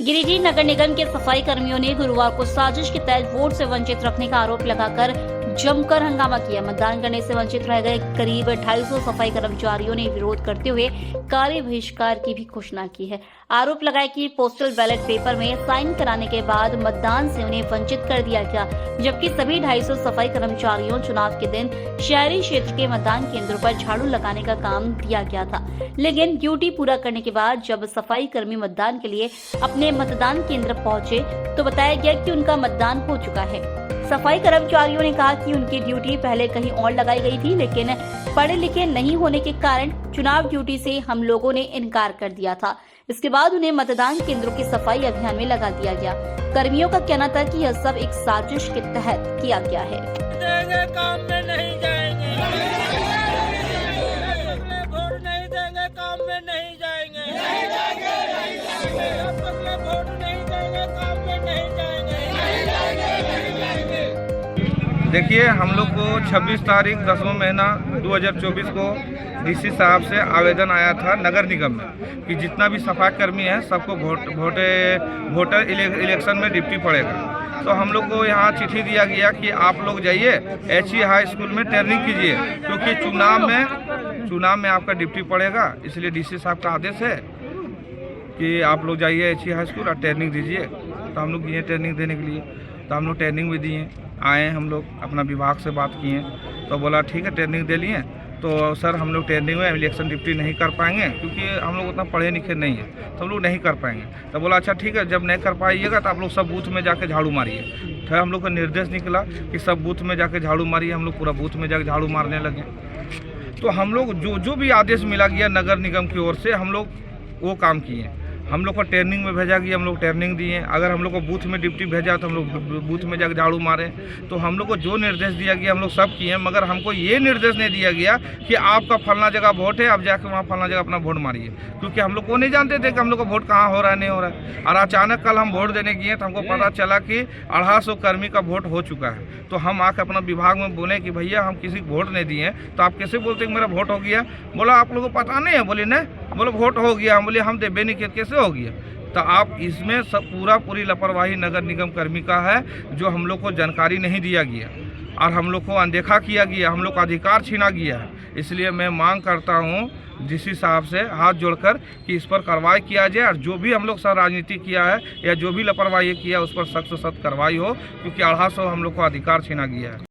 गिरिडीह नगर निगम के सफाई कर्मियों ने गुरुवार को साजिश के तहत वोट से वंचित रखने का आरोप लगाकर जमकर हंगामा किया। मतदान करने से वंचित रह गए करीब 250 सफाई कर्मचारियों ने विरोध करते हुए कार्य बहिष्कार की भी घोषणा की है। आरोप लगाया कि पोस्टल बैलेट पेपर में साइन कराने के बाद मतदान से उन्हें वंचित कर दिया गया, जबकि सभी 250 सफाई कर्मचारियों चुनाव के दिन शहरी क्षेत्र के मतदान केंद्रों पर झाड़ू लगाने का काम दिया गया था। लेकिन ड्यूटी पूरा करने के बाद जब सफाई कर्मी मतदान के लिए अपने मतदान केंद्र पहुंचे तो बताया गया कि उनका मतदान हो चुका है। सफाई कर्मचारियों ने कहा कि उनकी ड्यूटी पहले कहीं और लगाई गई थी, लेकिन पढ़े लिखे नहीं होने के कारण चुनाव ड्यूटी से हम लोगों ने इनकार कर दिया था। इसके बाद उन्हें मतदान केंद्रों की सफाई अभियान में लगा दिया गया। कर्मियों का कहना था कि यह सब एक साजिश के तहत किया गया है। काम में नहीं जाएंगे, वोट नहीं देंगे, काम में नहीं जाएंगे, वोट नहीं देंगे, काम में नहीं जाएंगे। देखिए, हम लोग को 26 तारीख 10वां महीना 2024 को डीसी साहब से आवेदन आया था नगर निगम में कि जितना भी सफाई कर्मी है सबको वोटर इलेक्शन में ड्यूटी पड़ेगा। तो हम लोग को यहाँ चिट्ठी दिया गया कि आप लोग जाइए HE हाई स्कूल में ट्रेनिंग कीजिए, क्योंकि चुनाव में आपका ड्यूटी पड़ेगा। इसलिए डीसी साहब का आदेश है कि आप लोग जाइए HE हाई स्कूल और ट्रेनिंग दीजिए। तो हम लोग ये ट्रेनिंग देने के लिए, तो हम लोग ट्रेनिंग भी दिए, आए, हम लोग अपना विभाग से बात किए तो बोला ठीक है ट्रेनिंग दे लिए। तो सर हम लोग ट्रेनिंग में इलेक्शन ड्यूटी नहीं कर पाएंगे क्योंकि हम लोग उतना पढ़े लिखे नहीं हैं, तो हम लोग नहीं कर पाएंगे। तो बोला अच्छा ठीक है, जब नहीं कर पाइएगा तो आप लोग सब बूथ में जाके झाड़ू मारिए। फिर हम लोग का निर्देश निकला कि सब बूथ में जाके झाड़ू मारिए। हम लोग पूरा बूथ में जाके झाड़ू मारने लगे। तो हम लोग जो भी आदेश मिला गया नगर निगम की ओर से हम लोग वो काम किए। हम लोग को ट्रेनिंग में भेजा गया, हम लोग ट्रेनिंग दिए। अगर हम लोग को बूथ में ड्यूटी भेजा तो हम लोग बूथ में जाकर झाड़ू मारे। तो हम लोग को जो निर्देश दिया गया हम लोग सब किए, मगर हमको ये निर्देश नहीं दिया गया कि आपका फलना जगह वोट है, आप जाकर वहाँ फलना जगह अपना वोट मारिए, क्योंकि हम लोग को नहीं जानते थे कि हम लोग को वोट कहाँ हो रहा है नहीं हो रहा है। और अचानक कल हम वोट देने गए तो हमको पता चला कि 250 कर्मी का वोट हो चुका है। तो हम आकर अपना विभाग में बोले कि भैया हम किसी को वोट नहीं दिए, तो आप कैसे बोलते कि मेरा वोट हो गया? बोला आप लोगों को पता नहीं है? बोले नहीं। बोले वोट हो गया। हम बोले हम देवे नहीं, कैसे हो गया? तो आप इसमें सब पूरी लापरवाही नगर निगम कर्मी का है, जो हम लोग को जानकारी नहीं दिया गया और हम लोग को अनदेखा किया गया, हम लोग का अधिकार छीना गया है। इसलिए मैं मांग करता हूँ डीसी साहब से हाथ जोड़कर कि इस पर कार्रवाई किया जाए और जो भी हम लोग से राजनीति किया है या जो भी लापरवाही किया है उस पर सख्त से सख्त कार्रवाई हो, क्योंकि 250 हम लोग को अधिकार छीना गया है।